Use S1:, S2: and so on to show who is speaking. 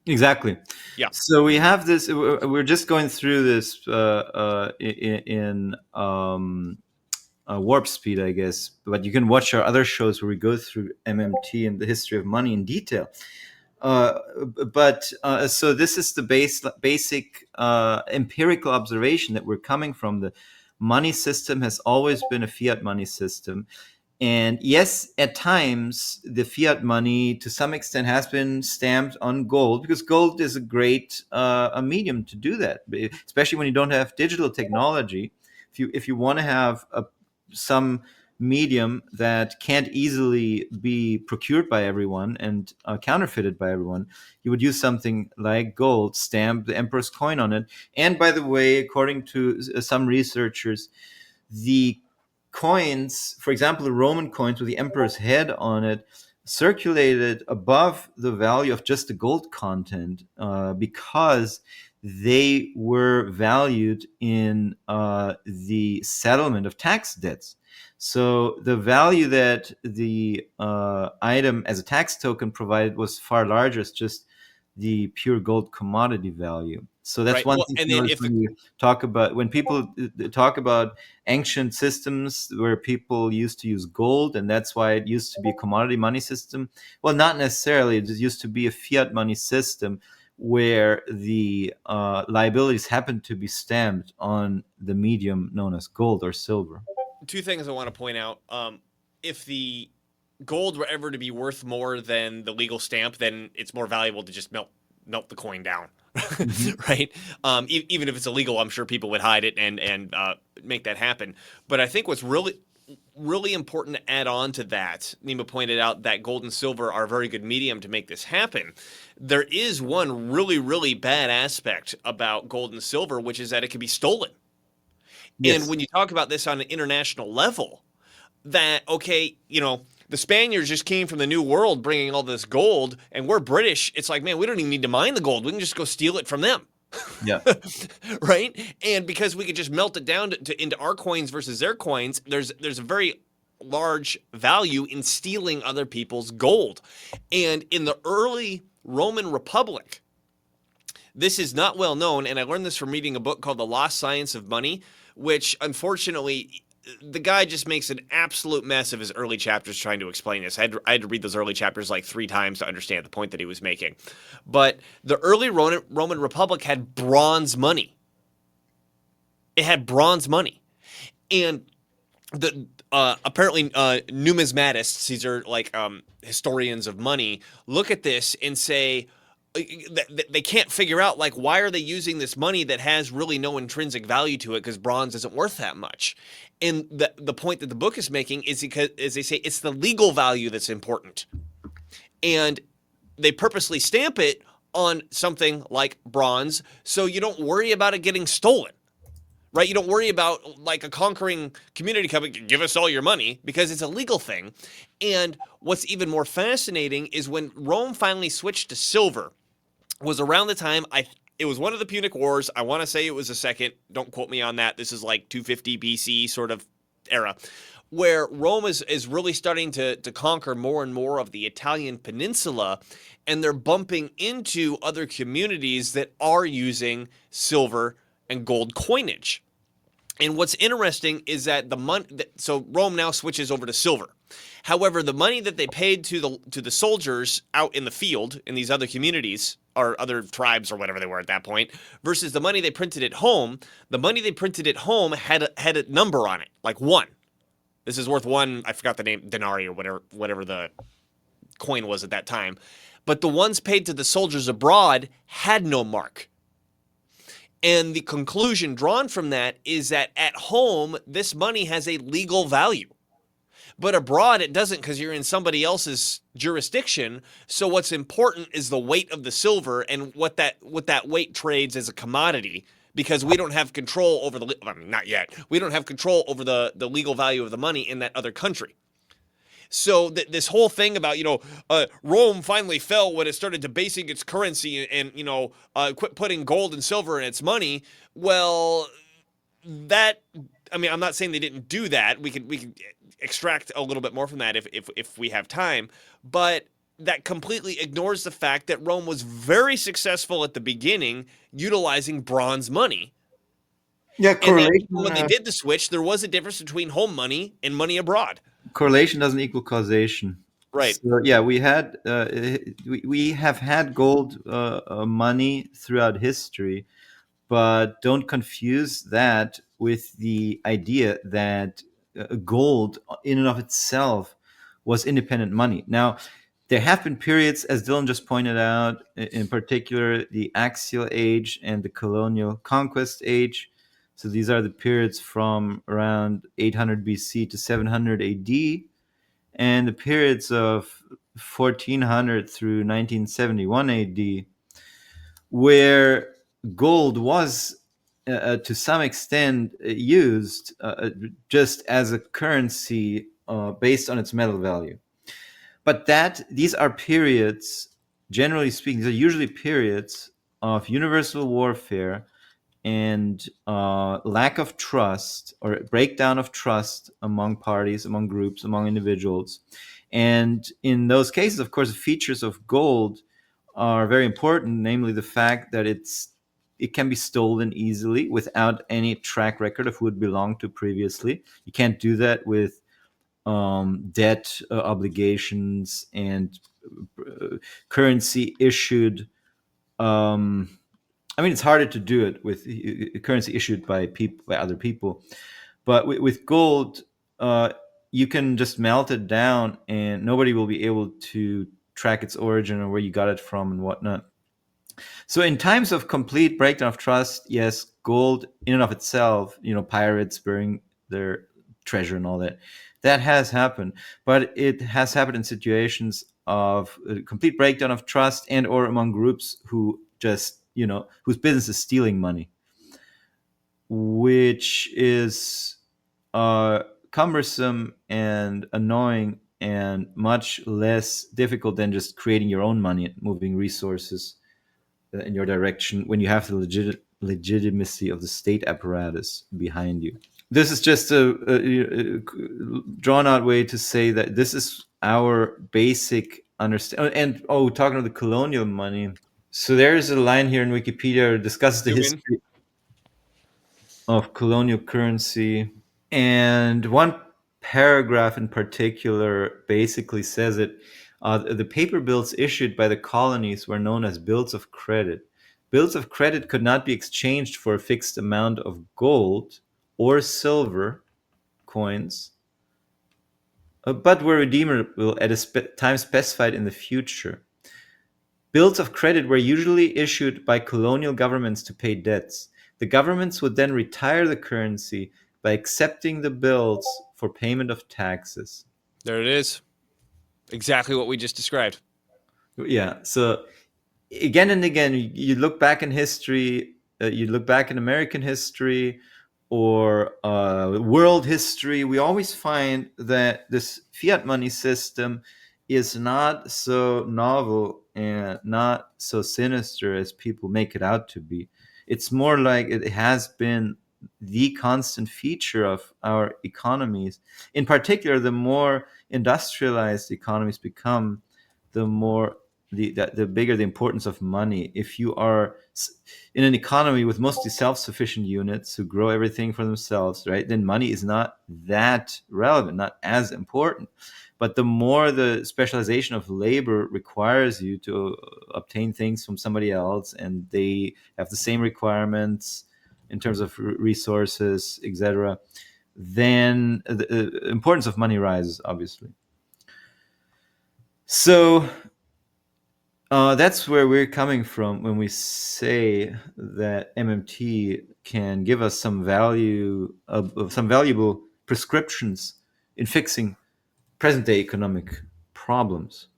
S1: Exactly.
S2: Yeah.
S1: So we have this. We're just going through this in warp speed, I guess. But you can watch our other shows where we go through MMT and the history of money in detail. Uh, but so this is the basic empirical observation that we're coming from. The money system has always been a fiat money system, and yes, at times the fiat money to some extent has been stamped on gold because gold is a great a medium to do that, especially when you don't have digital technology. If you want to have some medium that can't easily be procured by everyone and counterfeited by everyone, you would use something like gold, stamp the emperor's coin on it. And by the way, according to some researchers, the coins, for example, the Roman coins with the emperor's head on it, circulated above the value of just the gold content because they were valued in the settlement of tax debts. So the value that the item as a tax token provided was far larger as just the pure gold commodity value. So that's
S2: Right.
S1: one
S2: Well,
S1: thing
S2: and
S1: to
S2: then
S1: notice
S2: if
S1: when you talk about when people talk about ancient systems where people used to use gold, and that's why it used to be a commodity money system. Well, not necessarily. It just used to be a fiat money system where the liabilities happened to be stamped on the medium known as gold or silver.
S2: two things I want to point out. If the gold were ever to be worth more than the legal stamp, then it's more valuable to just melt the coin down,
S1: Mhm.
S2: right? Even if it's illegal, I'm sure people would hide it and make that happen. But I think what's really important to add on to that, Nima pointed out that gold and silver are a very good medium to make this happen. There is one really bad aspect about gold and silver, which is that it can be stolen. And
S1: Yes.
S2: when you talk about this on an international level, that okay, the Spaniards just came from the New World bringing all this gold, and we're British. It's like, man, we don't even need to mine the gold. We can just go steal it from them,
S1: Yeah.
S2: right? And because we could just melt it down into our coins versus their coins, there's a very large value in stealing other people's gold. And in the early Roman Republic, this is not well known, and I learned this from reading a book called The Lost Science of Money, which unfortunately the guy just makes an absolute mess of his early chapters trying to explain this. I had to read those early chapters like 3 times to understand the point that he was making. But the early Roman Republic had bronze money. It had bronze money. And the apparently numismatists, these are like historians of money, look at this and say they can't figure out like why are they using this money that has really no intrinsic value to it because bronze isn't worth that much. And the point that the book is making is because, as they say, it's the legal value that's important, and they purposely stamp it on something like bronze so you don't worry about it getting stolen, right? You don't worry about like a conquering community coming, give us all your money, because it's a legal thing. And what's even more fascinating is when Rome finally switched to silver, was around the time it was one of the Punic Wars. I want to say it was the second. Don't quote me on that. This is like 250 BC sort of era, where Rome is really starting to conquer more and more of the Italian peninsula, and they're bumping into other communities that are using silver and gold coinage. And what's interesting is that the money, so Rome now switches over to silver. However, the money that they paid to the soldiers out in the field in these other communities or other tribes or whatever they were at that point, versus the money they printed at home, the money they printed at home had a number on it, like one. This is worth one. I forgot the name, denarii or whatever the coin was at that time. But the ones paid to the soldiers abroad had no mark. And the conclusion drawn from that is that at home, this money has a legal value. But abroad, it doesn't because you're in somebody else's jurisdiction. So what's important is the weight of the silver and what that weight trades as a commodity, because we don't have control over not yet. We don't have control over the legal value of the money in that other country. So this whole thing about Rome finally fell when it started debasing its currency and quit putting gold and silver in its money. Well, that I mean, I'm not saying they didn't do that. We could extract a little bit more from that if we have time. But that completely ignores the fact that Rome was very successful at the beginning utilizing bronze money.
S1: Yeah,
S2: And that
S1: correlation.
S2: even when they did the switch, there was a difference between home money and money abroad.
S1: Correlation doesn't equal causation.
S2: Right.
S1: So yeah, we have had gold money throughout history, but don't confuse that with the idea that gold in and of itself was independent money. Now, there have been periods, as Dylan just pointed out, in particular the axial age and the colonial conquest age. So these are the periods from around 800 BC to 700 AD, and the periods of 1400 through 1971 AD, where gold was to some extent used just as a currency based on its metal value. But that these are periods, generally speaking, these are usually periods of universal warfare and lack of trust or breakdown of trust among parties, among groups, among individuals. And in those cases, of course, the features of gold are very important, namely the fact that it can be stolen easily without any track record of who it belonged to previously. You can't do that with debt obligations and currency issued. I mean, it's harder to do it with currency issued by people, by other people, but with gold, uh, you can just melt it down, and nobody will be able to track its origin or where you got it from and whatnot. So in times of complete breakdown of trust, yes, gold in and of itself, pirates burying their treasure and all that, that has happened. But it has happened in situations of complete breakdown of trust and or among groups who just, whose business is stealing money, which is cumbersome and annoying and much less difficult than just creating your own money and moving resources in your direction when you have the legitimacy of the state apparatus behind you. This is just a drawn out way to say that this is our basic understanding. And talking of the colonial money. So there is a line here in Wikipedia that discusses the
S2: Zoom in.
S1: history of colonial currency. And one paragraph in particular basically says it. The paper bills issued by the colonies were known as bills of credit. Bills of credit could not be exchanged for a fixed amount of gold or silver coins, but were redeemable at a time specified in the future. Bills of credit were usually issued by colonial governments to pay debts. The governments would then retire the currency by accepting the bills for payment of taxes.
S2: There it is. Exactly what we just described.
S1: Yeah, so again and again, you look back in history, you look back in American history or world history, we always find that this fiat money system is not so novel and not so sinister as people make it out to be. It's more like it has been the constant feature of our economies. In particular, the more industrialized economies become, the more the bigger the importance of money. If you are in an economy with mostly self-sufficient units who grow everything for themselves, right, then money is not that relevant, not as important. But the more the specialization of labor requires you to obtain things from somebody else, and they have the same requirements in terms of resources, etc., then the importance of money rises, obviously. So that's where we're coming from when we say that MMT can give us some value of some valuable prescriptions in fixing present day economic problems.